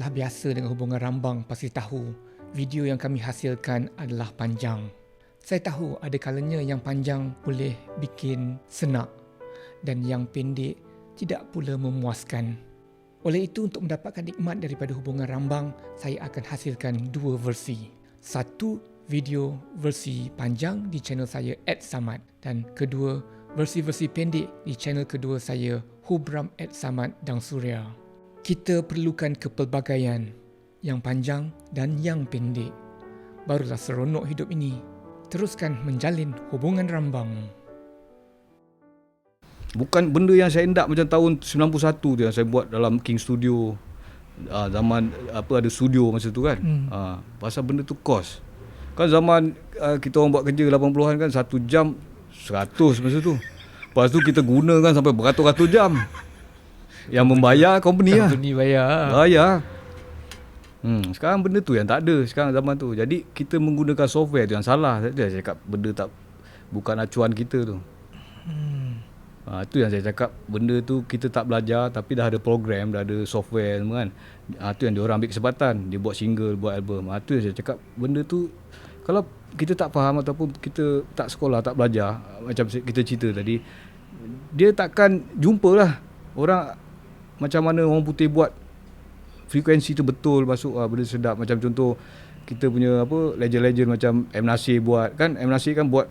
telah biasa dengan hubungan rambang pasti tahu video yang kami hasilkan adalah panjang. Saya tahu ada kalanya yang panjang boleh bikin senak dan yang pendek tidak pula memuaskan. Oleh itu, untuk mendapatkan nikmat daripada hubungan rambang, saya akan hasilkan dua versi. Satu, video versi panjang di channel saya @samad, dan kedua, versi-versi pendek di channel kedua saya Hubram @samad dan Surya. Kita perlukan kepelbagaian yang panjang dan yang pendek. Barulah seronok hidup ini. Teruskan menjalin hubungan rambang. Bukan benda yang saya hendak macam tahun 91 tu yang saya buat dalam King Studio. Zaman ada studio masa tu kan. Pasal benda tu kos. Kan zaman kita orang buat kerja 80-an kan 1 jam 100 masa tu. Lepas tu kita guna kan sampai beratus-ratus jam. Yang membayar company lah. Company bayar. Bayar. Sekarang benda tu yang tak ada sekarang zaman tu. Jadi kita menggunakan software tu yang salah. Saya cakap benda tak, bukan acuan kita tu. Itu yang saya cakap, benda tu kita tak belajar tapi dah ada program, dah ada software semua kan. Itu yang diorang ambil kesempatan, dia buat single, buat album. Itu yang saya cakap, benda tu kalau kita tak faham ataupun kita tak sekolah, tak belajar, macam kita cerita tadi, dia takkan jumpalah orang macam mana orang putih buat frekuensi tu betul masuk benda sedap. Macam contoh kita punya legend-legend macam M. Nasir buat kan, M. Nasir kan buat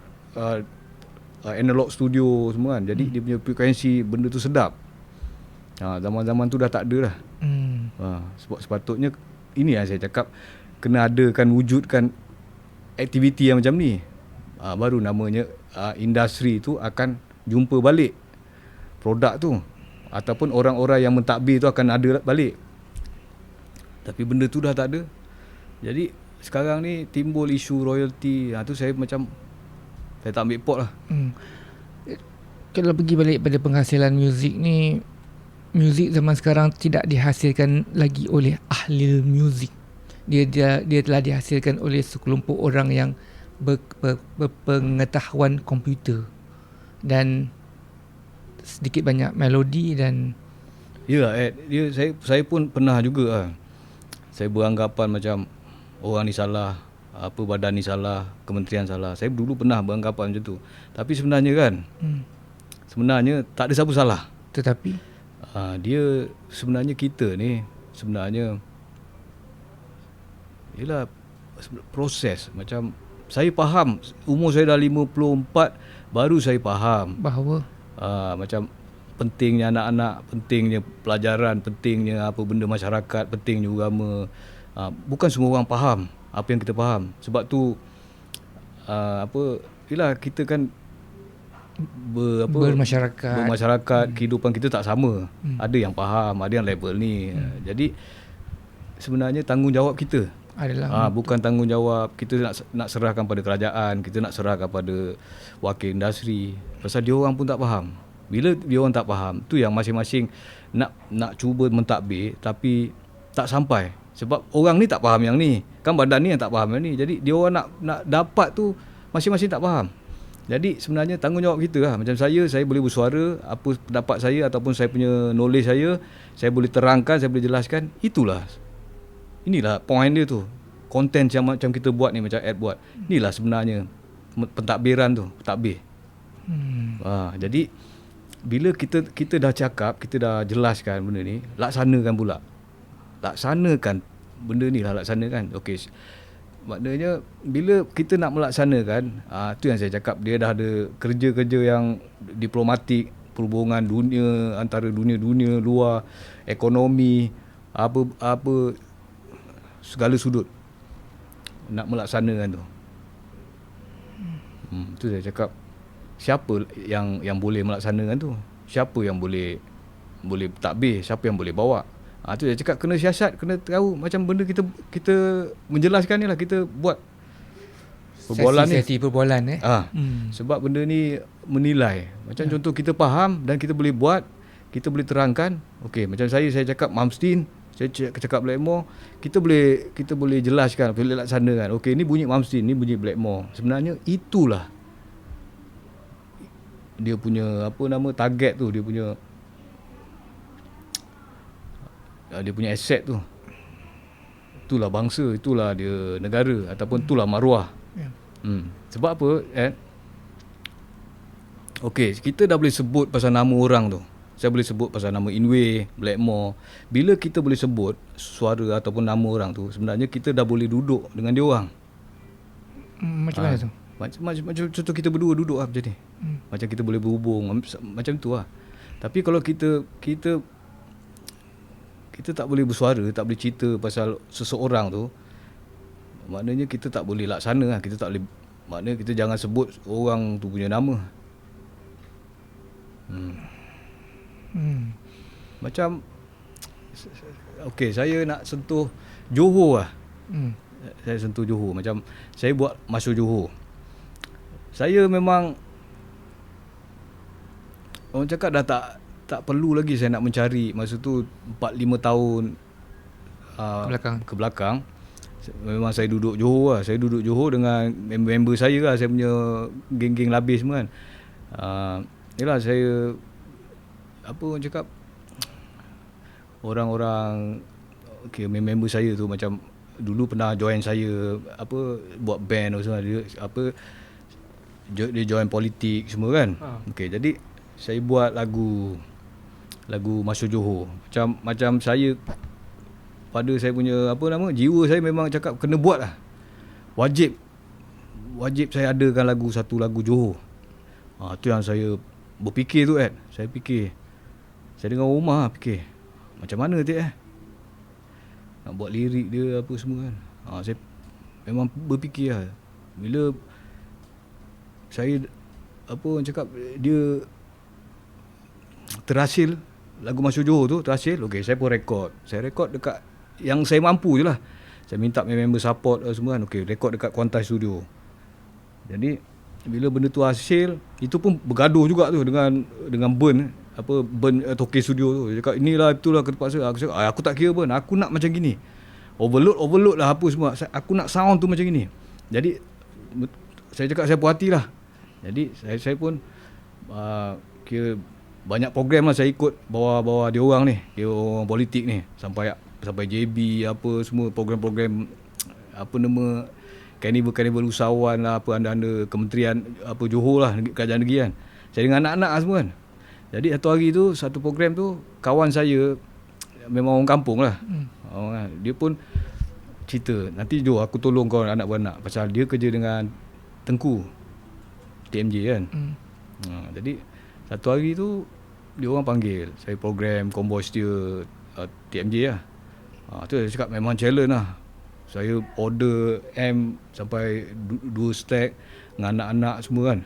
analog studio semua kan. Jadi dia punya frekuensi benda tu sedap. Zaman-zaman tu dah tak ada lah. Sebab sepatutnya ini yang saya cakap, kena adakan, wujudkan aktiviti yang macam ni. Baru namanya industri tu akan jumpa balik produk tu, ataupun orang-orang yang mentadbir tu akan ada balik. Tapi benda tu dah tak ada. Jadi sekarang ni timbul isu royalty. Tu saya macam saya tak ambil pot lah. Kalau pergi balik pada penghasilan muzik ni, muzik zaman sekarang tidak dihasilkan lagi oleh ahli muzik. Dia telah dihasilkan oleh sekelompok orang yang berpengetahuan komputer dan sedikit banyak melodi dan saya pun pernah juga saya beranggapan macam orang ni salah, badan ni salah, kementerian salah. Saya dulu pernah beranggapan macam tu. Tapi sebenarnya kan, sebenarnya tak ada siapa salah. Tetapi dia sebenarnya, kita ni sebenarnya ialah proses. Macam saya faham, umur saya dah 54, baru saya faham bahawa macam pentingnya anak-anak, pentingnya pelajaran, pentingnya apa benda masyarakat, pentingnya agama. Bukan semua orang faham apa yang kita faham. Sebab tu ialah kita kan bermasyarakat, kehidupan kita tak sama. Ada yang faham, ada yang level ni. Jadi sebenarnya tanggungjawab kita adalah bukan tanggungjawab kita nak serahkan pada kerajaan, kita nak serahkan pada wakil industri. Pasal dia orang pun tak faham. Bila dia orang tak faham, tu yang masing-masing nak cuba mentadbir tapi tak sampai. Sebab orang ni tak faham yang ni, kan badan ni yang tak faham yang ni. Jadi dia orang nak dapat tu masing-masing tak faham. Jadi sebenarnya tanggungjawab kita lah. Macam saya boleh bersuara, apa pendapat saya ataupun saya punya knowledge saya boleh terangkan, saya boleh jelaskan. Inilah point dia tu. Konten yang macam kita buat ni, macam ad buat. Inilah sebenarnya pentadbiran tu, pentadbir. Jadi bila kita dah cakap, kita dah jelaskan benda ni, laksanakan pula. Laksanakan benda ni lah, laksanakan. Okey. Maknanya bila kita nak melaksanakan, tu yang saya cakap, dia dah ada kerja-kerja yang diplomatik, perhubungan dunia, antara dunia-dunia luar, ekonomi, apa segala sudut nak melaksanakan tu. Tu saya cakap, siapa yang boleh melaksanakan tu? Siapa yang boleh takbir? Siapa yang boleh bawa? Tu saya cakap, kena siasat, kena tahu macam benda kita menjelaskan ni lah, kita buat sesi perbualan sebab benda ni menilai. Macam contoh kita faham dan kita boleh buat, kita boleh terangkan. Okey, macam saya cakap Mamstin, saya cakap Blackmore, kita boleh jelaskan, boleh laksanakan. Okey, ni bunyi Mamstin, ni bunyi Blackmore. Sebenarnya itulah dia punya target tu, dia punya aset tu. itulah bangsa, itulah dia negara, ataupun itulah maruah. Sebab apa? Okey, kita dah boleh sebut pasal nama orang tu. Saya boleh sebut pasal nama Inway, Blackmore. Bila kita boleh sebut suara ataupun nama orang tu, sebenarnya kita dah boleh duduk dengan dia orang. Macam mana tu? Macam contoh kita berdua duduk macam ni. Macam kita boleh berhubung macam tu lah. Tapi kalau kita tak boleh bersuara, tak boleh cerita pasal seseorang tu, maknanya kita tak boleh laksana lah. Kita tak boleh, maknanya kita jangan sebut orang tu punya nama. Macam okey, saya nak sentuh Johor lah. Saya sentuh Johor. Macam saya buat masuk Johor. Saya memang, orang cakap dah tak perlu lagi saya nak mencari masa tu 4-5 tahun ke belakang. Memang saya duduk Johor lah. Saya duduk Johor dengan member saya lah. Saya punya geng-geng labis semua kan. Yelah, saya apa orang cakap, orang-orang member saya tu macam dulu pernah join saya buat band semua, dia join politik semua kan. Jadi saya buat lagu masuk Johor. Macam saya pada saya punya jiwa saya memang cakap kena buat lah. Wajib saya adakan satu lagu Johor. Tu yang saya berfikir tu saya fikir. Saya dengar rumah fikir macam mana nak buat lirik dia apa semua kan. Saya memang berfikir lah. Bila saya orang cakap dia terhasil, lagu masuk Johor tu terhasil, saya pun rekod. Saya rekod dekat yang saya mampu je lah. Saya minta member support semua kan. Rekod dekat Kuantas Studio. Jadi bila benda tu hasil, itu pun bergaduh juga tu dengan Burn Tokyo Studio tu. Dia cakap inilah itulah terpaksa. Aku cakap aku tak kira pun, aku nak macam gini. Overload lah apa semua. Aku nak sound tu macam gini. Jadi saya cakap saya puas hati lah. Jadi saya pun kira banyak program lah saya ikut bawa dia orang ni, dia orang politik ni, sampai JB apa semua program-program Carnival usahawan lah, anda kementerian Johor lah, kerajaan negeri kan. Saya dengan anak-anak lah semua kan. Jadi satu hari tu, satu program tu, kawan saya memang orang kampung lah. Dia pun cerita, nanti jom aku tolong kau anak beranak, pasal dia kerja dengan Tengku TMJ kan. Jadi satu hari tu dia orang panggil saya program Convoy Setia TMJ lah. Tu saya cakap memang challenge lah. Saya order sampai 2 stack dengan anak-anak semua kan.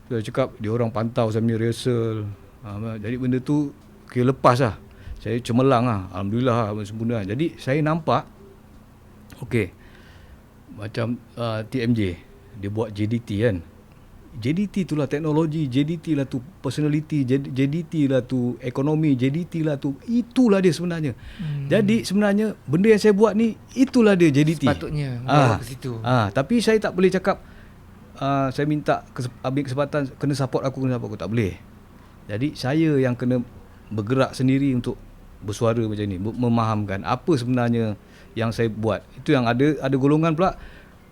Saya cakap dia orang pantau saya punya rehearsal. Jadi benda tu kira lepas lah. Saya cemerlang lah. Alhamdulillah sempurna. Jadi saya nampak macam TMJ dia buat JDT kan. JDT itulah teknologi, JDT lah tu personality, JDT lah tu ekonomi, JDT lah tu, itulah dia sebenarnya. Jadi sebenarnya benda yang saya buat ni, itulah dia JDT. Sepatutnya bawa ke situ. Tapi saya tak boleh cakap saya minta ambil kesempatan kena support aku, tak boleh. Jadi saya yang kena bergerak sendiri untuk bersuara macam ni, memahamkan apa sebenarnya yang saya buat. Itu yang ada golongan pula,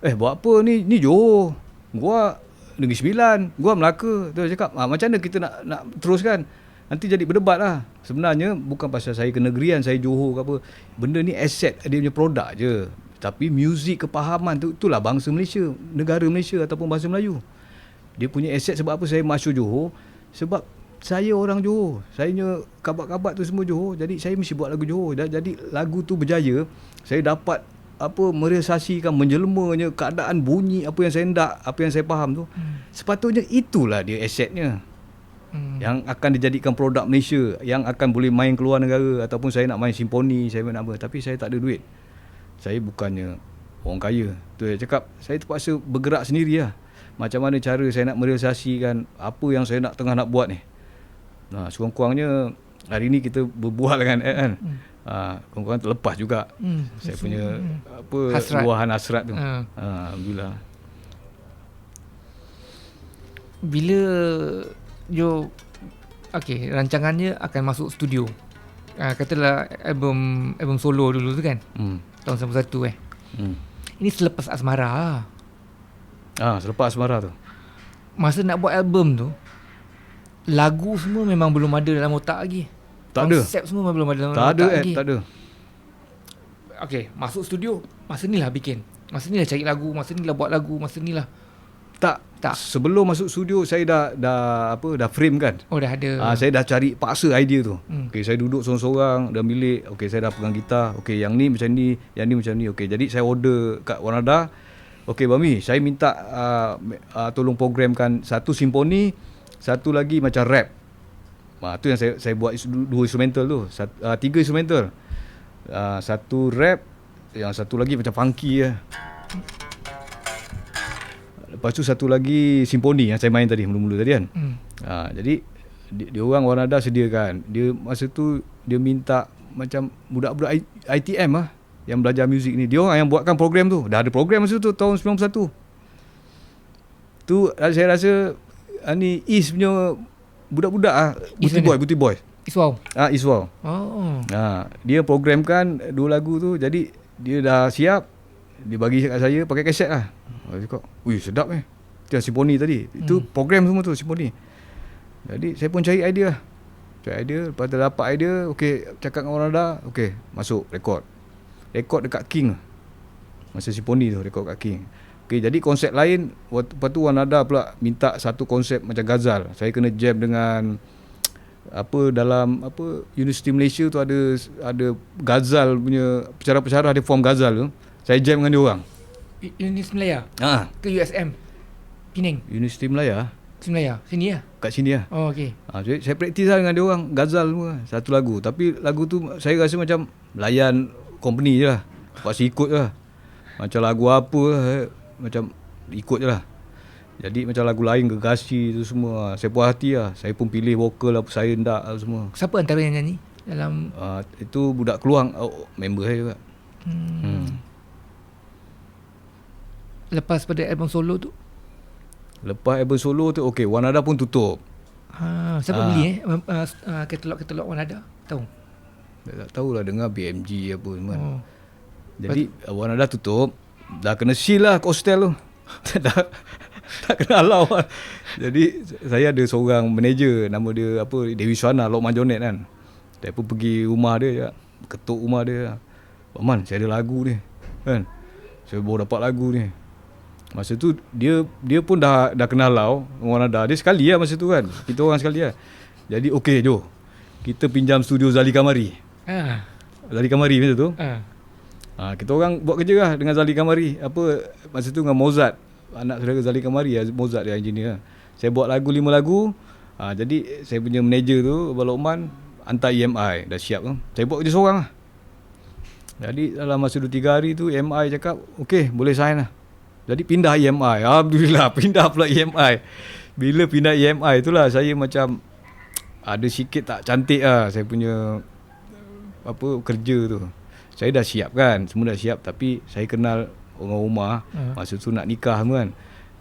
buat apa ni Johor, gua Negeri Sembilan, gua Melaka. Tu cakap macam mana kita nak teruskan, nanti jadi berdebat lah. Sebenarnya bukan pasal saya kenegerian, saya Johor ke apa. Benda ni aset, dia punya produk je. Tapi muzik, kepahaman tu, itulah bangsa Malaysia, negara Malaysia ataupun bangsa Melayu. Dia punya aset. Sebab apa saya masuk Johor? Sebab saya orang Johor, saya kabat-kabat tu semua Johor. Jadi saya mesti buat lagu Johor. Jadi lagu tu berjaya, saya dapat merealisasikan, menjelmanya keadaan bunyi apa yang saya hendak, apa yang saya faham tu. Sepatutnya itulah dia asetnya, yang akan dijadikan produk Malaysia, yang akan boleh main keluar negara, ataupun saya nak main simfoni, saya nak apa. Tapi saya tak ada duit. Saya bukannya orang kaya. Tu saya cakap, saya terpaksa bergerak sendiri lah. Macam mana cara saya nak merealisasikan apa yang saya tengah nak buat ni. Sekurang-kurangnya hari ni kita berbual dengan kan. Kurang-kurang terlepas juga saya punya hasrat. Luahan hasrat tu. Alhamdulillah. Bila rancangannya akan masuk studio, katalah album solo dulu tu kan, tahun 91 Ini selepas Asmara. Selepas Asmara tu. Masa nak buat album tu, lagu semua memang belum ada dalam otak lagi. Tak ada. Konsep semua memang belum ada dalam Tak otak ada lagi. tak ada. Okay, masuk studio, masa ni lah bikin. Masa ni lah cari lagu, masa ni lah buat lagu, masa ni lah. Tak. Tak. Sebelum masuk studio saya dah frame kan. Oh, dah ada. Saya dah cari paksa idea tu. Okey, saya duduk seorang-seorang dalam bilik. Okey, saya dah pegang gitar. Okey, yang ni macam ni, yang ni macam ni. Okey, jadi saya order kat Wanada. Okey, Bami, saya minta tolong programkan satu simfoni, satu lagi macam rap. Tu yang saya buat 2 instrumental tu. 3 instrumental. Satu rap, yang satu lagi macam funky lah. Lepas tu satu lagi simfoni yang saya main tadi mula-mula tadi kan. Jadi dia orang Wanada sediakan. Dia masa tu dia minta macam budak-budak ITM lah yang belajar muzik ni. Dia orang yang buatkan program tu. Dah ada program masa tu tahun 91. Tu saya rasa ni East punya budak-budak Buti Boy. Iswau. Iswau. Oh. Dia programkan 2 lagu tu. Jadi dia dah siap. Dia bagi kat saya pakai kaset lah. Saya cakap, "Ui, sedap Itu yang simfoni tadi. Itu program semua tu simfoni." Jadi saya pun cari idea lah. Lepas tu dapat idea, okey, cakap dengan orang dah, okey, masuk rekod dekat King. Masa simfoni tu rekod kat King. Okey, jadi konsep lain. Lepas tu Wanada pula minta satu konsep macam Ghazal. Saya kena jam dengan dalam Universiti Malaysia tu ada Ghazal punya pensyarah-pensyarah, dia form Ghazal tu. Saya jam dengan dia orang. Universiti Melaya? Ke USM? Penang? Universiti Melaya. Melaya? Sini lah? Kat sini lah. Oh, okey. Saya praktis lah dengan dia orang Ghazal semua. Satu lagu. Tapi lagu tu saya rasa macam layan company je lah. Pasal ikut je lah. Macam lagu apa lah, macam ikut je lah. Jadi macam lagu lain, Gergasi tu semua, saya puas hati lah. Saya pun pilih vokal apa saya hendak lah semua. Siapa antara yang nyanyi dalam? Itu budak Keluang, member saya juga. Lepas pada album solo tu? Lepas album solo tu, okey, Wanada pun tutup. Siapa beli katalog Wanada? Tahu? Tak tahulah, dengar BMG apa semua. Jadi Wanada tutup. Dah kena seal lah hostel tu. dah kena halau lah. Jadi saya ada seorang manager, nama dia Dewi Suana, Lokman Jonet kan. Saya pun pergi rumah dia, ketuk rumah dia. "Pak Man, saya ada lagu ni kan. Saya baru dapat lagu ni." Masa tu dia pun dah kenal halau Wanada. Dia sekali lah masa tu kan. Kita orang sekali lah. Jadi okey, jom kita pinjam studio Zali Kamari. Zali Kamari masa tu. Kita orang buat kerja lah dengan Zali Kamari. Masa tu dengan Mozart, anak saudara Zali Kamari, Mozart dia engineer. Saya buat lagu 5 lagu. Jadi saya punya manager tu Abang Lokman hantar EMI, dah siap tu. Saya buat kerja seorang lah. Jadi dalam masa 2-3 hari tu EMI cakap, "Okey, boleh sign lah." Jadi pindah EMI. Alhamdulillah, pindah pula EMI. Bila pindah EMI itulah saya macam ada sikit tak cantik lah saya punya kerja tu. Saya dah siap kan, semua dah siap, tapi saya kenal orang rumah. Masa tu nak nikah kan.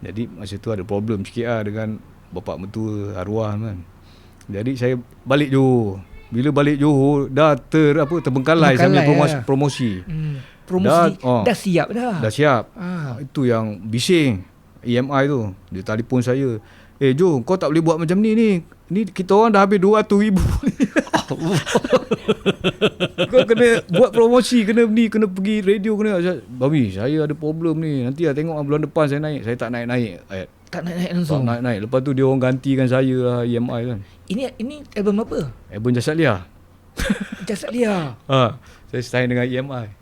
Jadi masa tu ada problem sikit lah dengan bapak mertua arwah kan. Jadi saya balik Johor. Bila balik Johor dah terbengkalai sambil promosi. Promosi dah siap dah. Dah siap. Itu yang bising EMI tu. Dia telefon saya, "Jo, kau tak boleh buat macam ni. Ni kita orang dah habis 200,000 kau kena buat promosi, kena pergi radio, Bami, saya ada problem ni. Nanti lah tengok bulan depan saya naik." Saya tak naik-naik. Tak naik langsung. Tak naik. Lepas tu dia orang gantikan saya lah EMI kan. Ini album apa? Album Jasad Lia. Jasad Lia. Saya sign dengan EMI.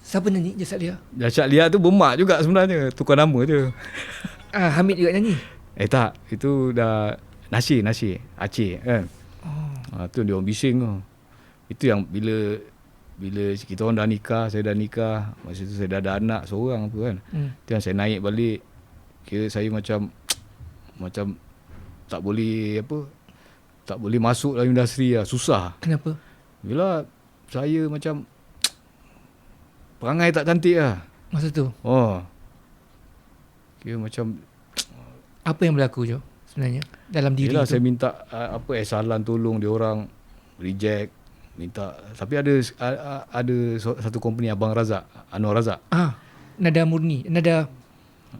Siapa nyanyi Jasad Lia? Jasad Lia tu bermak juga sebenarnya, tukar nama je. Hamid juga nyanyi? Tak, itu dah Nasir Aceh kan. Tu dia orang bising tu. Itu yang bila kita orang dah nikah, saya dah nikah, masa tu saya dah ada anak seorang apa kan. Tu yang saya naik balik, kira saya macam tak boleh masuk dalam industri lah, susah. Kenapa? Bila saya macam perangai tak cantik lah masa tu. Kira macam apa yang berlaku Jo sebenarnya dalam diri yelah, tu? saya minta salan tolong dia orang reject, minta. Tapi ada satu company Abang Razak, Anwar Razak. Nada Murni, Nada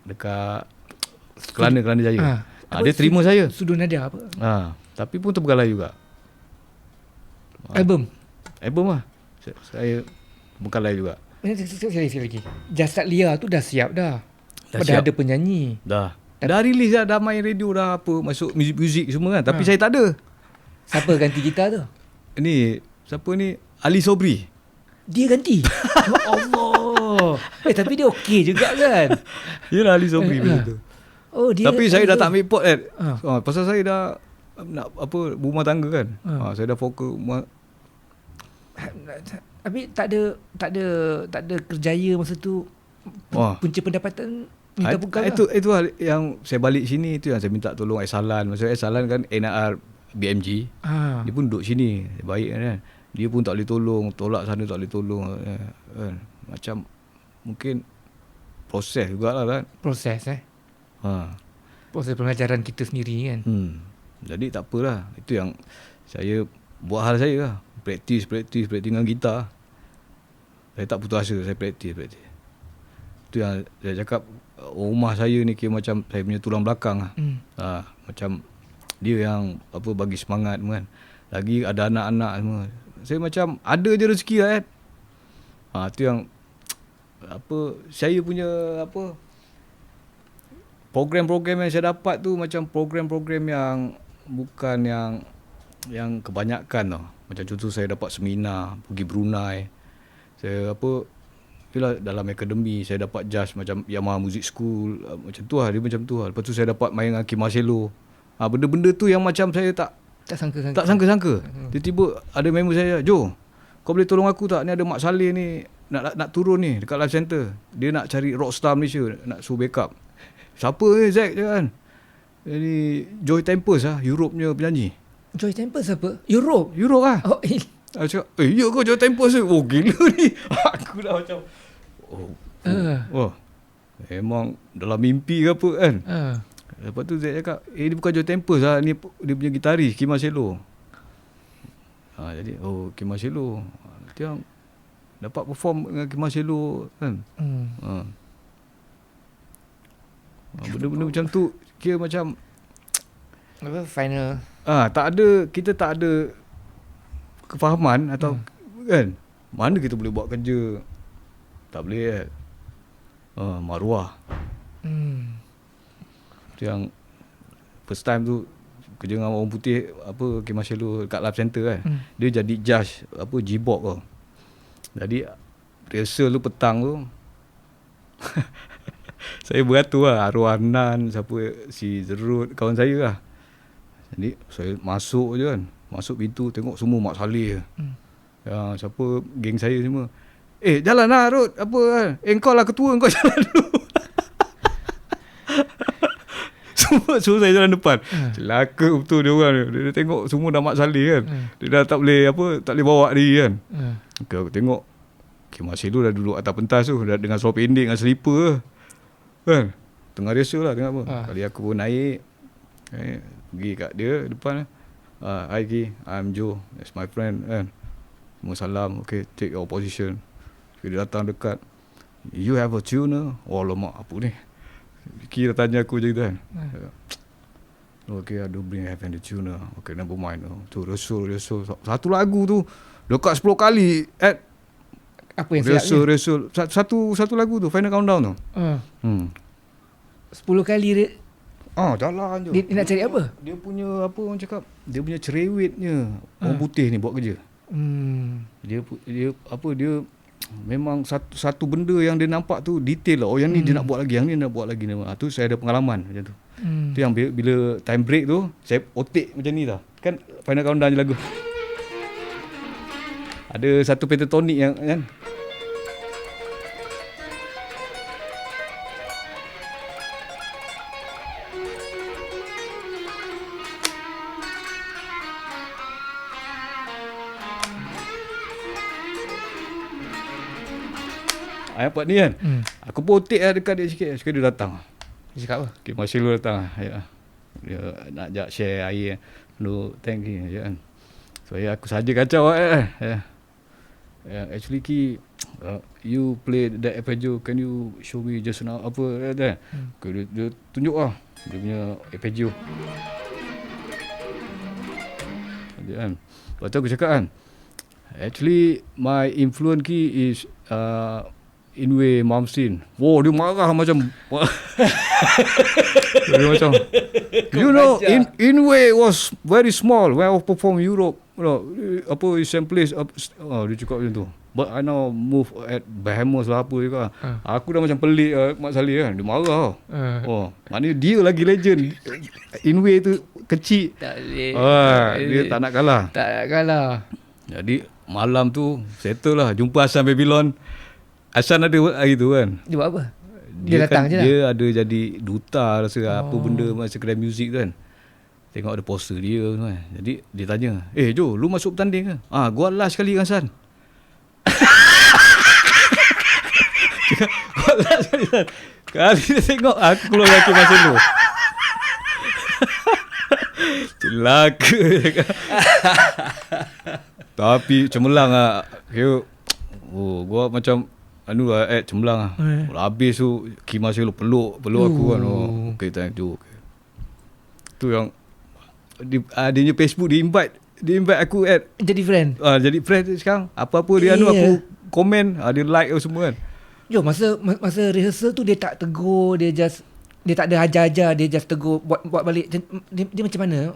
dekat Kelana Jaya. Dia terima saya. Studio Nada apa? Tapi pun terbegalai juga. Album lah. Saya berkalai juga. Sekali lagi. Jasad Lia tu dah siap dah. Dah ada penyanyi. Dah rilis dah main radio dah apa, masuk muzik semua kan. Tapi saya tak ada. Siapa ganti gitar tu? Ni siapa ni? Ali Sobri. Dia ganti. Ya Allah. Tapi dia okey juga kan? Yalah Ali Sobri bila tu. Tapi saya dah tak ambil pot kan. Pasal saya dah nak apa rumah tangga kan. Saya dah fokus Tapi tak ada kerjaya masa tu. Punca pendapatan minta buka itu yang saya balik sini, itu yang saya minta tolong Aisalan. Masa Aisalan kan NR BMG. Dia pun duduk sini, baik kan. Dia pun tak boleh tolong, tolak sana tak boleh tolong kan. Macam mungkin proses jugalah kan. Proses proses pengajaran kita sendiri kan. Jadi tak apalah. Itu yang saya buat hal saya lah. Praktis dengan gitar. Saya tak putus asa, saya praktis. Itu yang saya cakap, rumah saya ni kira macam saya punya tulang belakang lah. Macam dia yang apa bagi semangat kan. Lagi ada anak-anak semua. Saya macam ada je rezeki lah kan. Itu yang apa saya punya apa program-program yang saya dapat tu macam program-program yang bukan yang kebanyakan tau. Macam contoh saya dapat seminar pergi Brunei. Saya apa itulah dalam akademi saya dapat judge macam Yamaha Music School, macam tu lah, dia macam tu lah. Lepas tu saya dapat main dengan Kim Marcello. Benda-benda tu yang macam saya tak sangka. Tiba-tiba ada member saya, "Jo, kau boleh tolong aku tak? Ni ada Mak Saleh ni nak turun ni dekat live center. Dia nak cari rockstar Malaysia, nak suruh backup." "Siapa ni Zack?" kan. Ini Joy Tempest lah, Europe punya penyanyi. Joy Tempest apa? Europe lah. Aku cakap, ya kau Joy Tempest tu? Oh gila ni. Aku dah macam memang dalam mimpi ke apa kan. Lepas tu Zack cakap, dia bukan Joy Tempest lah, ni dia punya gitaris Kim Marcello. Jadi Kim Marcello dia dapat perform dengan Kim Marcello kan. Benda-benda macam tu kira macam apa final. Kita tak ada kefahaman atau kan mana kita boleh buat kerja. Tak boleh kan. Maruah. Itu yang first time tu kerja dengan orang putih apa Kim Marcello kat Live Center kan. Dia jadi judge apa G-Box tu. Jadi rehearsal tu petang tu saya beratur lah arwah Nan, siapa si Zerut, kawan saya lah. Jadi saya masuk je kan, masuk pintu tengok semua Mak Saleh je. Siapa geng saya semua, jalan lah Rut, apa kan, kau lah ketua, kau jalan dulu. Semua suruh saya jalan depan. Celaka betul dia orang. Dia tengok semua dah Mak Saleh kan. Dia dah tak boleh bawa diri kan. Okay, aku tengok Kim Marcello dah duduk atas pentas tu dengan seluar pendek dengan slipper kan. Tengah rehearsal lah, tengok apa. Kali aku pun naik pergi kat dia depan. "Hi Ki, I'm Joe, that's my friend kan." Semua salam. "Okay, take your position." Dia datang dekat, "You have a tuner?" Oh lemak apa ni. Ki dah tanya aku je kan. "Okay, I don't bring have the tuner." "Okay, never mind." Tu rehearsal satu lagu tu dekat 10 kali apa yang rehearsal satu lagu tu Final Countdown tu. 10 kali jalan je. Dia nak cari apa? Dia punya apa orang cakap, dia punya cerewetnya orang putih ni buat kerja. Dia memang satu benda yang dia nampak tu detail lah. Yang ni dia nak buat lagi, yang ni nak buat lagi. Tu saya ada pengalaman macam tu. Tu yang bila time break tu saya otik macam ni lah. Kan Final Countdown je lagu. Ada satu pentatonic yang kan. Apa ni kan. Aku pun otik lah dekat dia sikit. Sekali dia datang. Dia cakap apa? Okay, Marcello datang. Dia nak ajak share air. No, thank you kan. So aku saja kacau actually Ki, You play that arpeggio, can you show me just now apa dia? Dia tunjuk lah dia punya arpeggio. Dia kan. Lepas tu aku cakap kan, actually my influence key is Inway Malmsteen. Wow, dia marah macam dia macam you know Inway was very small when I perform Europe. You know, apa same place dia cakap macam tu. But I now move at Behemoth lah apa juga. Aku dah macam pelik Mak Saleh kan. Dia marah. Maknanya dia lagi legend. Inway tu kecil. Tak boleh. Dia tak nak kalah. Tak nak kalah. Jadi malam tu settle lah. Jumpa Hassan Babylon. Hassan ada hari tu kan. Dia buat apa? Dia datang je lah. Dia ada jadi duta rasa apa benda masa kedai muzik tu kan. Tengok ada poster dia tu kan. Jadi dia tanya, Jo, lu masuk bertanding ke? Gua last kali kan Hassan. Gua last kali Hassan. Kali dia tengok aku keluar lagi masa tu. Celaka. Tapi cemerlang lah. Gua macam cemerlang lah. Habis tu Kimas lu peluk aku kan. Okay, thank you. Tu yang dia punya Facebook dia invite aku jadi friend. Jadi friend sekarang. Apa-apa dia aku komen, dia like semua kan. Masa rehearsal tu dia tak tegur, dia tak ada ajar-ajar, dia just tegur buat balik. Dia macam mana?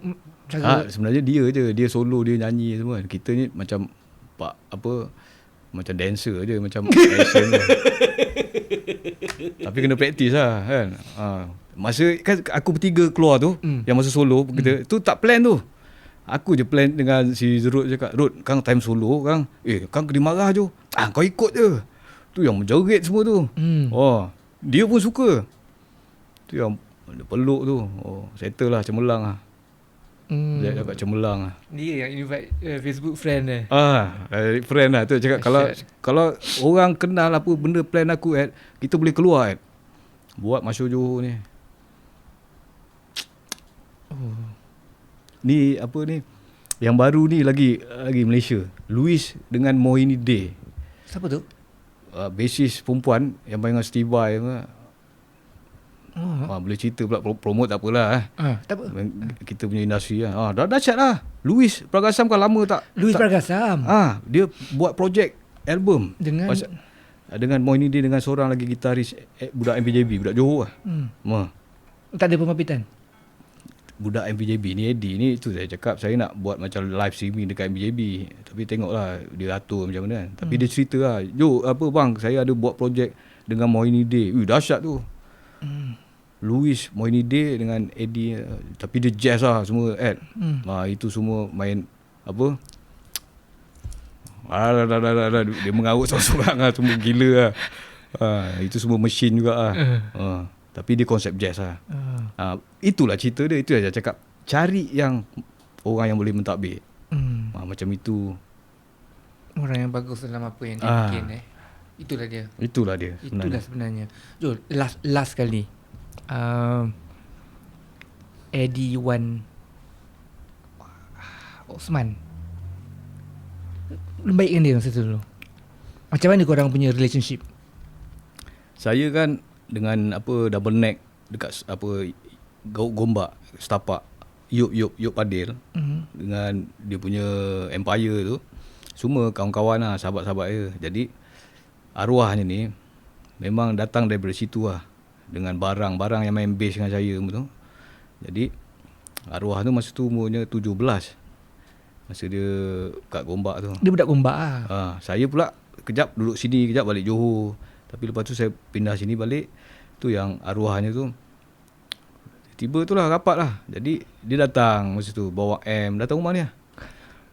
Sebenarnya dia je, dia solo, dia nyanyi semua kan. Kita ni macam macam dancer je, macam action je. Tapi kena praktis lah kan. Masa kan aku bertiga keluar tu, yang masa solo kita tu tak plan tu. Aku je plan dengan si Zerut cakap, Rut, Kang time solo Kang. Kang kena marah je. Kau ikut je. Tu yang menjerit semua tu. Dia pun suka. Tu yang peluk tu. Settle lah, cemerlang lah. Dia agak cemerlang lah. Dia yang invite Facebook friend dia. Friend lah tu cakap kalau orang kenal apa benda plan aku kita boleh keluar buat masuk Johor ni. Ni apa ni? Yang baru ni lagi Malaysia. Louis dengan Mohini Day. Siapa tu? Basis perempuan yang main dengan Steve Vai. Boleh cerita pula, promote tak apalah. Tak apa. Kita punya industri lah. Dah dahsyat lah. Louis Pragasam kan lama tak. Louis Pragasam. Dia buat projek album dengan Mohini Day dengan seorang lagi gitaris budak MPJB, budak Johor lah. Tak ada pemampitan. Budak MPJB ni Eddie ni, tu saya cakap saya nak buat macam live streaming dekat MPJB, tapi tengoklah dia atur macam mana kan. Tapi dia cerita lah, Jo apa bang, saya ada buat projek dengan Mohini Day. Dahsyat tu. Louis Mohini Day dengan Eddie, tapi dia jazz lah semua itu semua main apa dia mengarut seorang-seorang lah, semua gila lah. Itu semua mesin juga lah. Tapi dia konsep jazz lah. Itulah cerita dia. Itu saya cakap, cari yang orang yang boleh mentadbir. Macam itu. Orang yang bagus dalam apa yang dia bikin. Itulah dia. Itulah sebenarnya. Jo, last kali Eddie Wan Osman, baik kan dia masa tu dulu? Macam mana korang punya relationship? Saya kan dengan double neck dekat Gombak Setapak, Yop Padil, dengan dia punya Empire tu, semua kawan-kawan lah, sahabat-sahabat dia. Jadi arwahnya ni memang datang daripada situ lah, dengan barang-barang yang main bass dengan saya tu. Jadi arwah tu masa tu umurnya 17 masa dia kat Gombak tu. Dia budak Gombak lah. Saya pula kejap duduk sini, kejap balik Johor. Tapi lepas tu saya pindah sini balik. Tu yang arwahnya tu, tiba tu lah rapat lah. Jadi dia datang masa tu bawa datang rumah ni lah.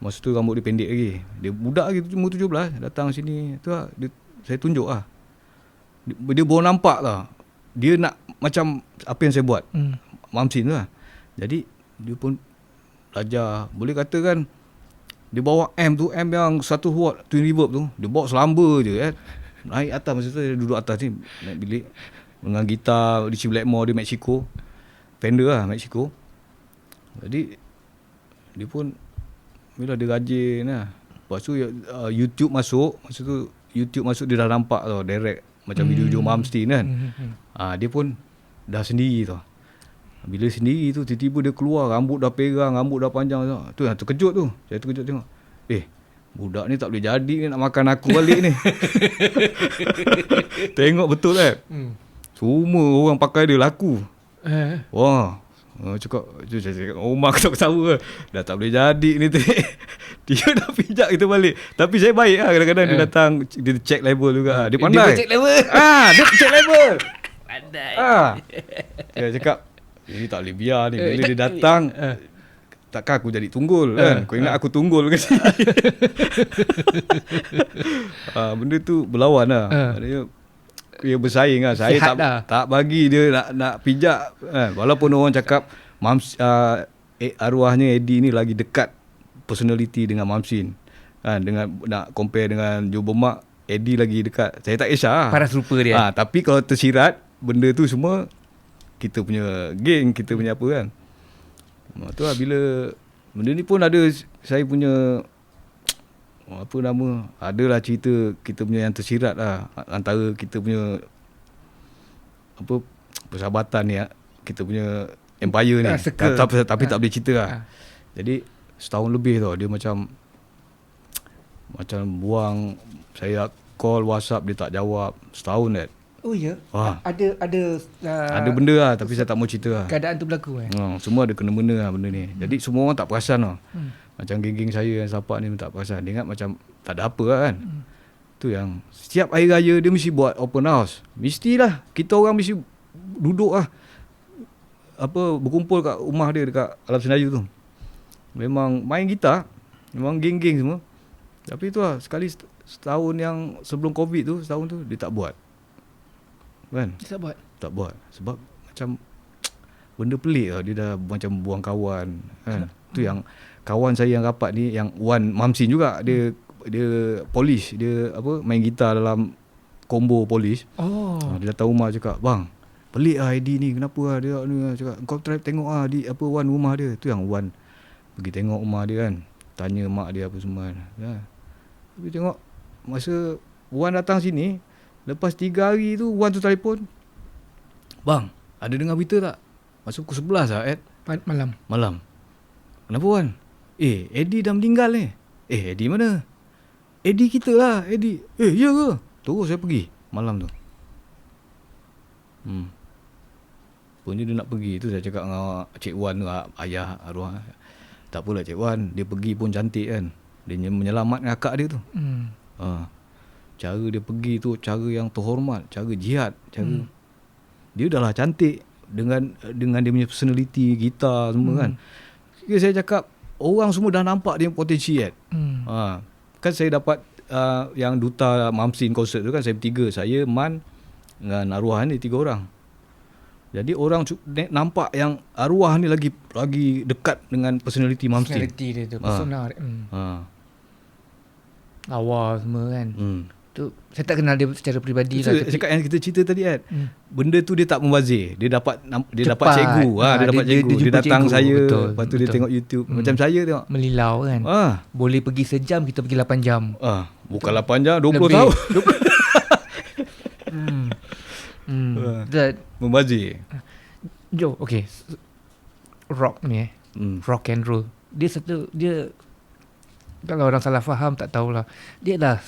Masa tu rambut dia pendek lagi. Dia budak lagi, umur 17, datang sini. Tu lah, saya tunjuk lah. Dia baru nampak lah. Dia nak macam apa yang saya buat. Mamsin tu lah. Jadi dia pun belajar. Boleh katakan dia bawa tu, yang 1 watt twin reverb tu, dia bawa selamba je kan. Naik atas masa tu, dia duduk atas ni, naik bilik dengan gitar Richie Blackmore, dia Mexico, Fender lah Mexico. Jadi dia pun bila dia rajin lah. Lepas tu YouTube masuk, masa tu YouTube masuk, dia dah nampak tau direct macam video-video Mamstin kan. Dia pun dah sendiri tau. Bila sendiri tu tiba-tiba dia keluar, rambut dah perang, rambut dah panjang tau. Tu yang terkejut tu. Saya terkejut tengok. Budak ni tak boleh jadi ni, nak makan aku balik ni. Tengok betul kan. Semua orang pakai dia laku. Wah, saya cakap Omar aku tak ketawa. Dah tak boleh jadi ni tu. Dia dah pijak kita balik. Tapi saya baik lah, kadang-kadang dia datang, dia check level juga. Dia pandai. Dia check level. Dia check level. Pandai. Dia cakap ini tak boleh biar ni. Bila dia datang, takkan aku jadi tunggul kan. Kau ingat aku tunggul ke sini. Benda tu berlawan lah. Dia bersaing lah. Saya tak bagi dia nak pijak kan. Walaupun orang cakap arwahnya Eddie ni lagi dekat personality dengan Mamsin kan, dengan nak compare dengan Joe Bermak, Eddie lagi dekat. Saya tak kisah paras rupa dia. Tapi kalau tersirat benda tu semua, kita punya geng, kita punya apa kan. Tu lah, bila benda ni pun ada, saya punya apa nama, adalah cerita kita punya yang tersirat lah antara kita punya apa persahabatan ni, kita punya empire ni. Tapi tak boleh cerita lah. Jadi setahun lebih tau dia macam buang, saya call WhatsApp dia tak jawab setahun kan. Oh ya. Ada benda lah, tapi saya tak mau cerita lah. Keadaan tu berlaku semua ada kena-mena lah benda ni. Jadi semua orang tak perasan lah. Macam geng-geng saya yang sapak ni tak perasan. Dia ingat macam tak ada apa lah kan. Tu yang setiap hari raya dia mesti buat open house. Mestilah kita orang mesti duduk lah, apa, berkumpul kat rumah dia dekat Alam Senayu tu. Memang main gitar, memang geng-geng semua. Tapi tu lah, sekali setahun yang sebelum Covid tu, setahun tu dia tak buat kan. Dia tak buat sebab macam benda pelik lah. Dia dah macam buang kawan kan. Tu yang kawan saya yang rapat ni, yang Wan Mamsin juga, dia polis, dia apa, main gitar dalam combo polis. Dia datang rumah cakap, "Bang, pelik lah Eddie ni, kenapa lah dia ni?" Cakap, "Kau try tengok lah di apa Wan rumah dia." Tu yang Wan pergi tengok rumah dia kan, tanya mak dia apa semua kan. Tapi tengok masa Wan datang sini, lepas 3 hari tu Wan tu telefon, "Bang, ada dengar berita tak? Masa pukul 11 lah malam. Kenapa Wan? Eddie dah meninggal ni." Eddie mana? "Eddie kita lah, Eddie." Ya ke? Terus saya pergi malam tu. Punya dia nak pergi tu, saya cakap dengan Cik Wan tu, ayah arwah, tak apalah Cik Wan, dia pergi pun cantik kan. Dia menyelamatkan akak dia tu. Cara dia pergi tu cara yang terhormat, cara jihad, cara dia dah lah cantik dengan dia punya personality, gitar semua kan. Saya cakap orang semua dah nampak dia potensi kan. Kan saya dapat yang duta Mamsin konsert tu kan, saya bertiga, saya, Man dengan arwah ni, 3 orang. Jadi orang nampak yang arwah ni lagi dekat dengan personality Mamsin. Personality dia tu, persona. Awal semua kan. Tu saya tak kenal dia secara peribadi lah. Cakap yang kita cerita tadi kan. Benda tu dia tak membazir. Dia dapat cikgu. Dia dapat cikgu. Dia datang cikgu, saya. Betul, lepas tu dia tengok YouTube. Macam saya tengok. Melilau kan. Boleh pergi sejam, kita pergi 8 jam. Bukan 8 jam, 20 tahun. Membazir. Jo, okay. Rock ni rock and roll. Dia kalau orang salah faham tak tahulah. Dia adalah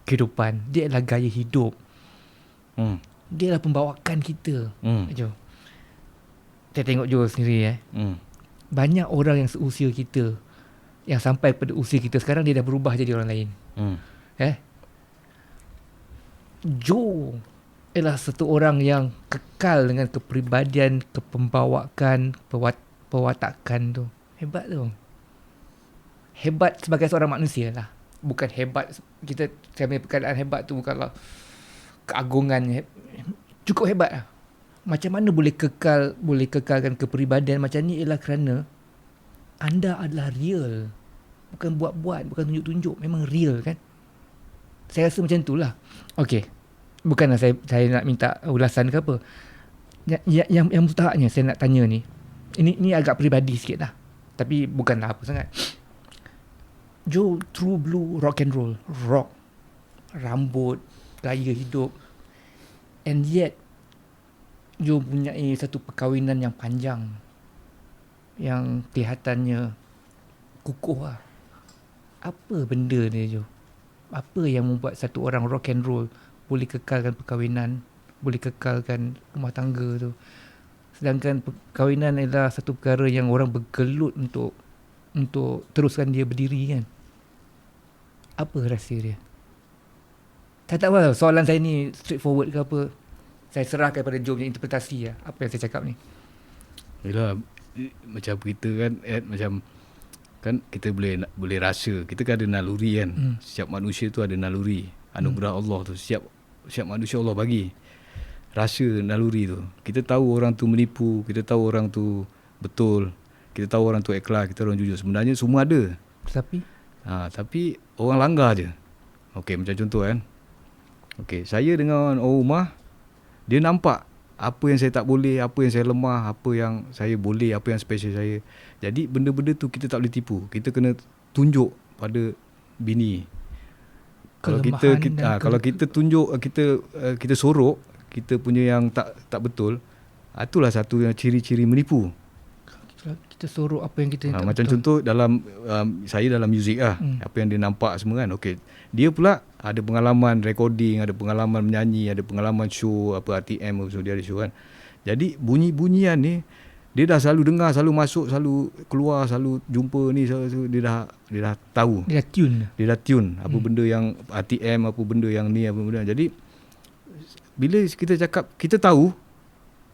kehidupan, dia adalah gaya hidup. Dia adalah pembawakan kita. Jo. Saya tengok Jo sendiri banyak orang yang seusia kita, yang sampai pada usia kita sekarang, dia dah berubah jadi orang lain. Jo ialah satu orang yang kekal dengan kepribadian, kepembawakan, pewatakan tu. Hebat tu. Hebat sebagai seorang manusia lah. Bukan hebat, saya punya perkataan hebat tu bukanlah keagungan. Cukup hebat lah. Macam mana boleh kekalkan kepribadian macam ni, ialah kerana anda adalah real. Bukan buat-buat, bukan tunjuk-tunjuk. Memang real kan. Saya rasa macam tu lah. Okay. Bukanlah saya nak minta ulasan ke apa. Yang mustahaknya saya nak tanya ni, ini agak peribadi sikit lah, tapi bukanlah apa sangat. Jo, true blue rock and roll, rock, rambut, gaya hidup. And yet, you mempunyai satu perkahwinan yang panjang, yang kelihatannya kukuh lah. Apa benda ni, Jo? Apa yang membuat satu orang rock and roll boleh kekalkan perkahwinan, boleh kekalkan rumah tangga tu? Sedangkan perkahwinan adalah satu perkara yang orang bergelut untuk teruskan dia berdiri kan. Apa rahsia dia? Saya tak tahu soalan saya ni straightforward ke apa. Saya serahkan pada Joe punya interpretasi lah. Apa yang saya cakap ni. Yelah, macam kita kan, macam kan kita boleh rasa, kita kan ada naluri kan. Setiap manusia tu ada naluri, anugerah Allah tu. Setiap manusia Allah bagi rasa naluri tu. Kita tahu orang tu menipu, kita tahu orang tu betul, kita tahu orang tu ikhlas, kita orang jujur. Sebenarnya semua ada. Tapi orang langgar je. Okey, macam contoh kan. Okey, saya dengan orang rumah, dia nampak apa yang saya tak boleh, apa yang saya lemah, apa yang saya boleh, apa yang special saya. Jadi benda-benda tu kita tak boleh tipu. Kita kena tunjuk pada bini. Kalau kita tunjuk, kita sorok, kita punya yang tak betul, itulah satu yang ciri-ciri menipu. Kita sorok apa yang kita tak macam betul. Contoh dalam saya dalam muzik lah, apa yang dia nampak semua kan. Okey, dia pula ada pengalaman recording, ada pengalaman menyanyi, ada pengalaman show apa RTM apa, dia ada show kan. Jadi bunyi-bunyian ni dia dah selalu dengar, selalu masuk, selalu keluar, selalu jumpa ni, selalu dia dah tahu. Dia dah tune apa benda yang RTM, apa benda yang ni, apa benda. Jadi bila kita cakap kita tahu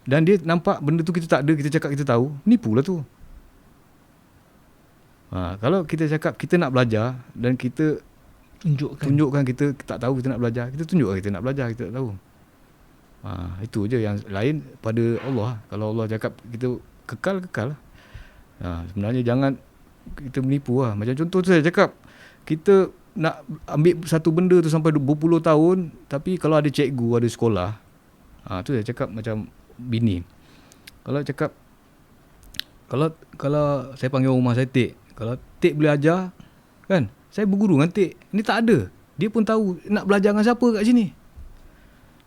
dan dia nampak benda tu kita tak ada, kita cakap kita tahu, nipu lah tu. Kalau kita cakap kita nak belajar dan kita tunjukkan kita tak tahu, kita nak belajar, kita tunjukkan kita nak belajar, kita tak tahu. Itu je. Yang lain pada Allah. Kalau Allah cakap kita kekal lah. Sebenarnya jangan kita menipu lah. Macam contoh tu saya cakap, kita nak ambil satu benda tu sampai berpuluh tahun, tapi kalau ada cikgu, ada sekolah, tu saya cakap macam bini. Kalau cakap, kalau saya panggil rumah saya Tek, kalau Tek boleh ajar kan, saya berguru dengan Tek. Ni tak ada, dia pun tahu nak belajar dengan siapa kat sini.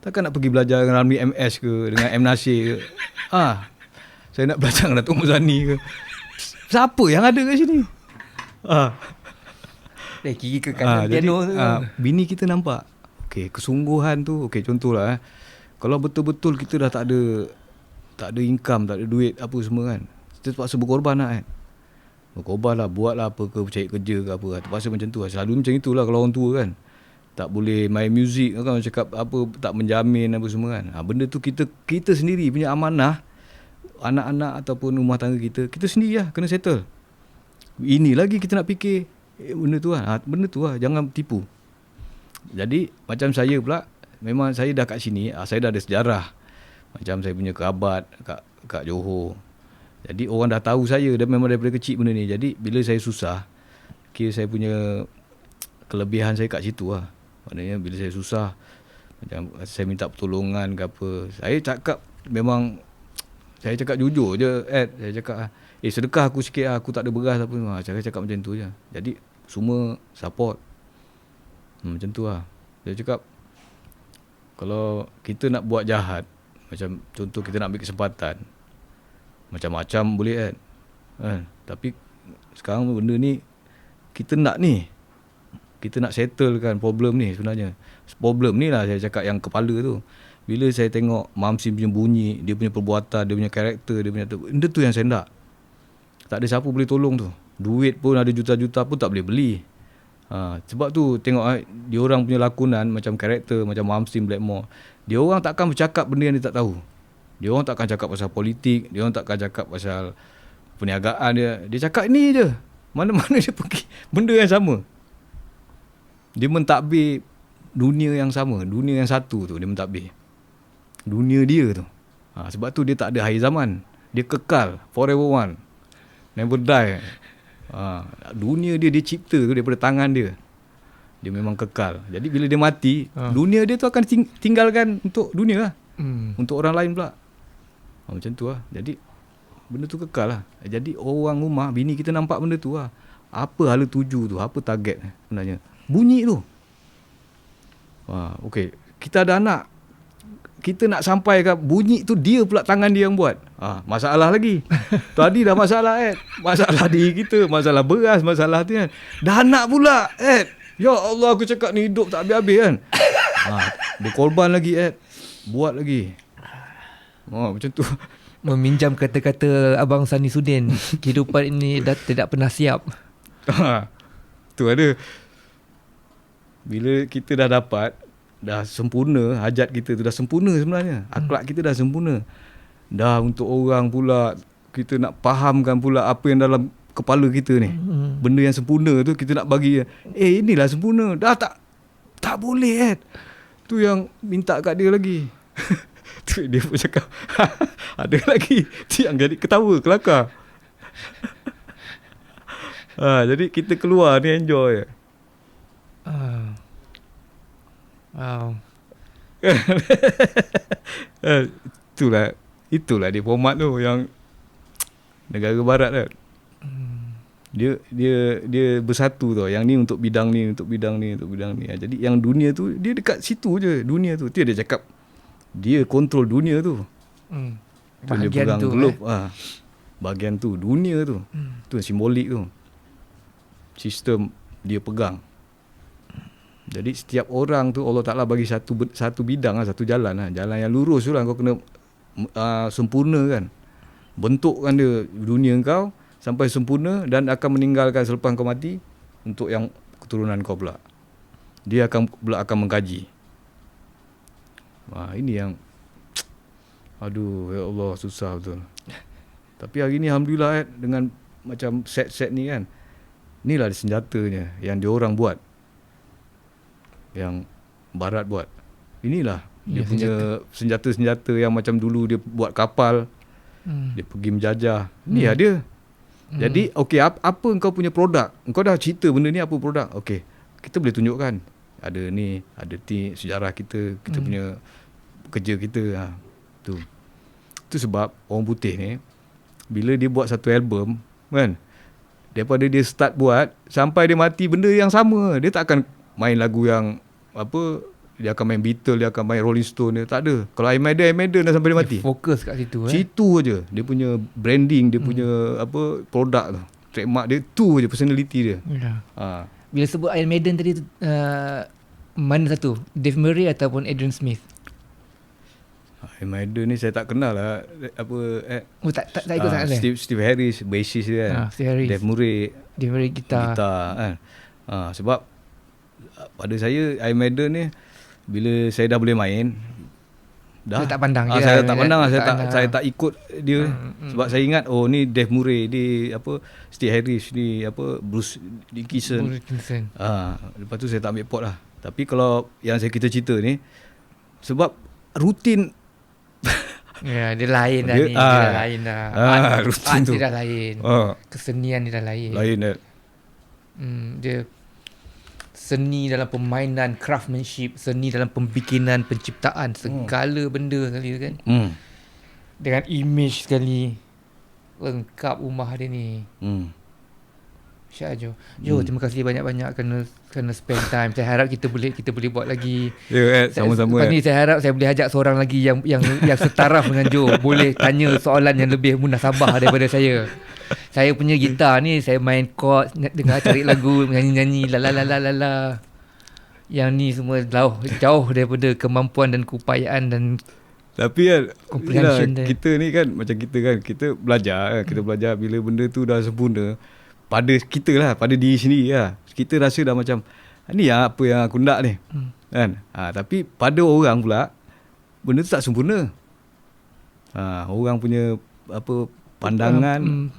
Takkan nak pergi belajar dengan Ramli MS ke, dengan M. Nasir ke. Saya nak belajar dengan Datuk Muzani ke. Siapa yang ada kat sini? Kiri ke kanan piano tu. Bini kita nampak, okey, kesungguhan tu. Okey, contohlah kalau betul-betul kita dah tak ada income, tak ada duit apa semua kan, kita terpaksa berkorban lah kan. Berkorban lah, buat lah apa ke, cari kerja ke apa, terpaksa macam tu lah. Selalu macam itulah kalau orang tua kan. Tak boleh main muzik kan, cakap apa, tak menjamin apa semua kan. Benda tu kita sendiri punya amanah, anak-anak ataupun rumah tangga kita sendiri lah kena settle. Ini lagi kita nak fikir benda tu lah. Benda tu lah, jangan tipu. Jadi macam saya pula, memang saya dah kat sini, saya dah ada sejarah. Macam saya punya kerabat kat Johor. Jadi orang dah tahu saya, dah memang daripada kecil benda ni. Jadi bila saya susah, kira saya punya kelebihan saya kat situ lah. Maknanya bila saya susah, macam saya minta pertolongan ke apa, saya cakap memang, saya cakap jujur je, saya cakap sedekah aku sikit, aku tak ada beras apa semua. Saya cakap macam tu je. Jadi semua support. Macam tu lah. Saya cakap kalau kita nak buat jahat, macam contoh kita nak ambil kesempatan, macam-macam boleh kan. Tapi sekarang benda ni kita nak settlekan problem ni sebenarnya. Problem ni lah saya cakap yang kepala tu. Bila saya tengok Mam Sim punya bunyi, dia punya perbuatan, dia punya karakter, dia punya benda tu yang saya nak. Tak ada siapa boleh tolong tu. Duit pun ada juta-juta pun tak boleh beli. Sebab tu tengok dia orang punya lakonan macam karakter, macam Mam Sim, Blackmore. Dia orang takkan bercakap benda yang dia tak tahu. Dia orang takkan cakap pasal politik, dia orang takkan cakap pasal perniagaan dia. Dia cakap ni je. Mana-mana dia pergi benda yang sama. Dia mentadbir dunia yang sama, dunia yang satu tu dia mentadbir. Dunia dia tu. Sebab tu dia tak ada akhir zaman. Dia kekal, forever one. Never die. Dunia dia cipta tu daripada tangan dia. Dia memang kekal. Jadi bila dia mati, dunia dia tu akan tinggalkan untuk dunia lah. Untuk orang lain pula. Macam tu lah. Jadi benda tu kekal lah. Jadi orang rumah, bini kita nampak benda tu lah. Apa hala tuju tu, apa target sebenarnya. Bunyi tu. Okey, kita ada anak. Kita nak sampai ke bunyi tu dia pula tangan dia yang buat. Masalah lagi. Tadi dah masalah masalah diri kita, masalah beras, masalah tu kan. Dah anak pula Ya Allah, aku cakap ni hidup tak habis-habis kan. Berkorban lagi buat lagi. Macam tu. Meminjam kata-kata Abang Sani Sudin, kehidupan ini dah tidak pernah siap. Tu ada. Bila kita dah dapat, dah sempurna, hajat kita tu dah sempurna sebenarnya. Akhlak kita dah sempurna. Dah untuk orang pula, kita nak fahamkan pula apa yang dalam kepala kita ni. Benda yang sempurna tu kita nak bagi, inilah sempurna. Dah tak boleh Tu yang minta kat dia lagi. Tu dia pun cakap, ada lagi. Tu yang jadi ketawa, kelakar. Jadi kita keluar ni enjoy. Wow. Itulah dia format tu yang negara barat kan. Dia bersatu tau. Yang ni untuk bidang ni, untuk bidang ni, untuk bidang ni. Jadi yang dunia tu dia dekat situ je, dunia tu. Dia cakap dia kontrol dunia tu. Bahagian dia pegang tu globe. Bahagian tu, dunia tu. Tu simbolik tu. Sistem dia pegang. Jadi setiap orang tu Allah Ta'ala bagi satu bidang, satu jalan. Jalan yang lurus tu lah kau kena sempurna kan. Bentukkan dia dunia kau sampai sempurna dan akan meninggalkan selepas kau mati untuk yang keturunan kau pula. Dia akan mengkaji. Ini yang aduh ya Allah, susah betul. Tapi hari ni alhamdulillah dengan macam set-set ni kan. Inilah senjatanya yang diorang buat. Yang barat buat. Inilah dia punya senjata-senjata yang macam dulu dia buat kapal. Dia pergi menjajah. Ni ada. Jadi okey, apa engkau punya produk? Engkau dah cerita benda ni apa produk? Okey, kita boleh tunjukkan. Ada ni, ada sejarah kita punya kerja kita. Tu sebab orang putih ni bila dia buat satu album kan, daripada dia start buat sampai dia mati benda yang sama. Dia tak akan main lagu yang apa, dia akan main Beatles, dia akan main Rolling Stone, dia tak ada. Kalau Iron Maiden dah sampai dia mati. Dia fokus kat situ. Situ aja. Dia punya branding, dia punya apa, produk tu, trademark dia tu aja, personality dia. Bila sebut Iron Maiden tadi, mana satu? Dave Murray ataupun Adrian Smith? Iron Maiden ni saya tak kenal lah. Apa tak ikut sangat Steve Harris, bassist dia kan. Steve Harris. Dave Murray gitar kan. Sebab pada saya Iron Maiden ni bila saya dah boleh main dah saya tak pandang saya tak pandang saya tak ikut dia. Sebab saya ingat ni Dave Murray, dia apa, Steve Harris ni apa, Bruce Dickinson. Lepas tu saya tak ambil pot lah. Tapi kalau yang kita cerita ni sebab rutin dia lain dah ni. Dia lain dah. Rutin tu dia dah lain. Kesenian dia dah lain. Dia seni dalam permainan, craftsmanship, seni dalam pembikinan, penciptaan, segala benda sekali kan. Dengan image sekali. Lengkap rumah dia ni. Syah Jo. Terima kasih banyak-banyak kena spend time. Saya harap kita boleh buat lagi. Sama-sama. Lepas ni saya harap saya boleh ajak seorang lagi yang setaraf dengan Jo. Boleh tanya soalan yang lebih munasabah daripada saya. Saya punya gitar ni saya main chord, dengar cari lagu, nyanyi-nyanyi la. Yang ni semua jauh daripada kemampuan dan keupayaan dan tapi kan kita ni kan macam kita belajar bila benda tu dah sempurna pada kita lah, pada diri sendiri lah. Kita rasa dah macam ni apa yang aku nak ni. Kan? Tapi pada orang pula benda tu tak sempurna. Orang punya apa pandangan,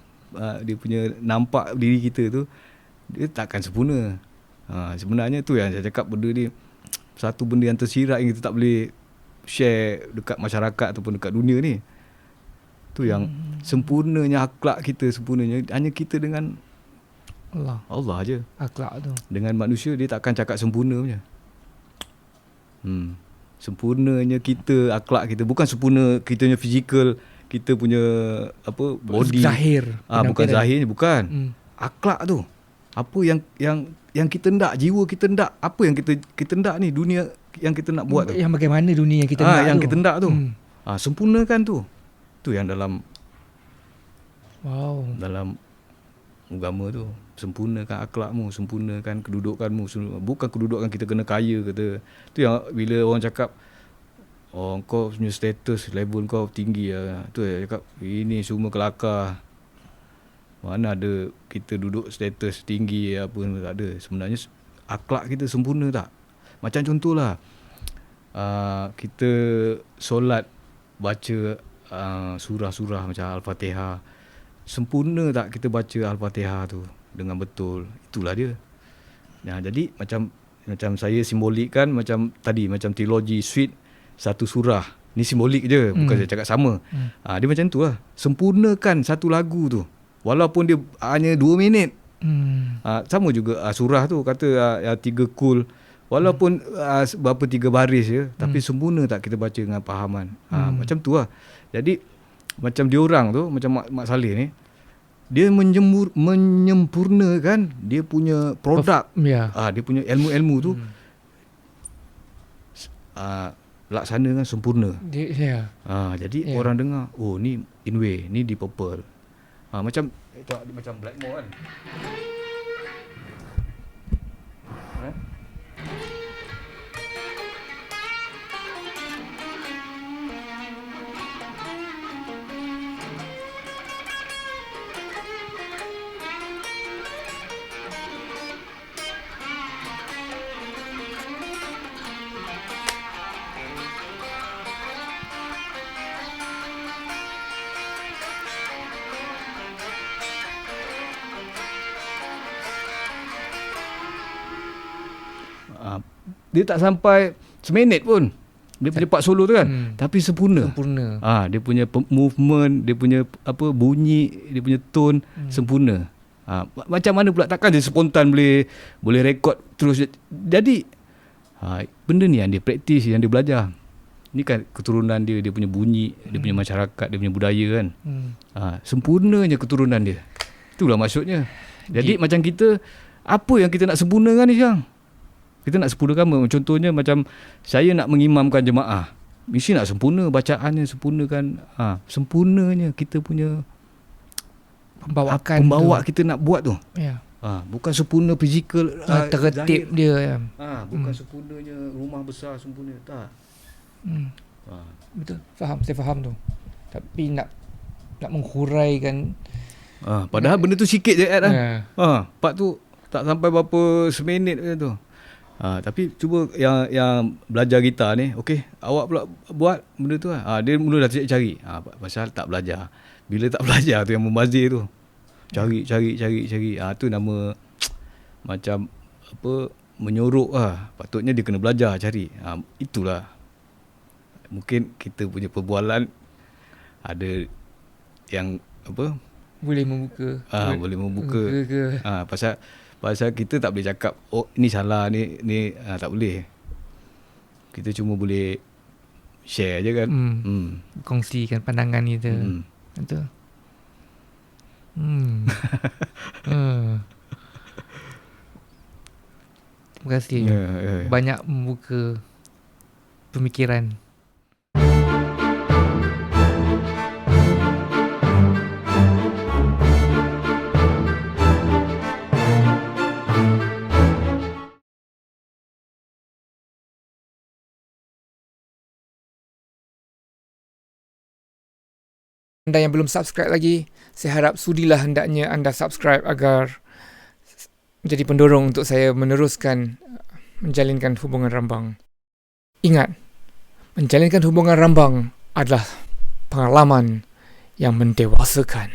dia punya nampak diri kita tu dia takkan sempurna. Sebenarnya tu yang saya cakap, benda ni satu benda yang tersirat yang kita tak boleh share dekat masyarakat ataupun dekat dunia ni. Tu yang sempurnanya akhlak kita, sempurnanya hanya kita dengan Allah je. Akhlak tu dengan manusia dia takkan cakap sempurna punya. Sempurnanya kita, akhlak kita, bukan sempurna kita punya fizikal, kita punya apa, body zahir. Bukan zahir, bukan. Akhlak tu. Apa yang kita hendak, jiwa kita hendak, apa yang kita hendak ni, dunia yang kita nak buat tu. Yang bagaimana dunia yang kita nak yang tu. kita hendak tu. Sempurnakan tu. Tu yang dalam agama tu. Sempurnakan akhlakmu, sempurnakan kedudukanmu. Bukan kedudukan kita kena kaya kata. Tu yang bila orang cakap, kau punya status, level kau tinggi lah. Tu yang cakap, ini semua kelakar. Mana ada kita duduk status tinggi apa, tak ada. Sebenarnya akhlak kita sempurna tak? Macam contohlah, kita solat baca surah-surah macam Al-Fatihah. Sempurna tak kita baca Al-Fatihah tu dengan betul? Itulah dia. Jadi macam saya simbolikkan macam tadi, macam trilogi suite satu surah. Ni simbolik je, bukan saya cakap sama. Dia macam tu lah. Sempurnakan satu lagu tu. Walaupun dia hanya 2 minit. Sama juga surah tu kata 3 kul. Walaupun berapa 3 baris je, tapi sempurna tak kita baca dengan fahaman. Macam tu lah. Jadi macam diorang tu, macam Mak Saleh ni, dia menyempurnakan dia punya produk. Dia punya ilmu-ilmu tu laksanakan sempurna. Jadi orang dengar, oh ni Inway, ni Deep Purple. Macam Blackmore kan. Dia tak sampai seminit pun. Dia punya part solo tu kan. Tapi sempurna. Dia punya movement, dia punya bunyi, dia punya tone sempurna. Macam mana pula, takkan dia spontan boleh rekod terus. Jadi benda ni yang dia praktis, yang dia belajar. Ni kan keturunan dia punya bunyi, dia punya masyarakat, dia punya budaya kan. Sempurnanya keturunan dia. Itulah maksudnya. Jadi macam kita, apa yang kita nak sempurnakan ni sekarang? Kita nak sempurnakan, contohnya macam saya nak mengimamkan jemaah, mesti nak sempurna bacaannya, sempurnakan sempurnanya kita punya pembawa kita nak buat tu. Bukan sempurna fizikal tertib dia. Bukan sempurnanya rumah besar, sempurna tak. Betul, saya faham tu. Tapi nak menghuraikan, padahal benda tu sikit je part tu tak sampai berapa seminit je tu. Tapi cuba yang belajar gitar ni, okey, awak pula buat benda tu dia mula dah cari. Pasal tak belajar. Bila tak belajar tu yang membazir tu. Cari. Tu nama macam menyorok Patutnya dia kena belajar cari. Itulah. Mungkin kita punya perbualan ada yang boleh membuka. Boleh membuka. Pasal kita tak boleh cakap, ni salah, ni tak boleh. Kita cuma boleh share je kan. Kongsikan pandangan kita. Betul. Terima kasih. Banyak membuka pemikiran. Anda yang belum subscribe lagi, saya harap sudilah hendaknya anda subscribe agar menjadi pendorong untuk saya meneruskan menjalinkan hubungan rambang. Ingat, menjalinkan hubungan rambang adalah pengalaman yang mendewasakan.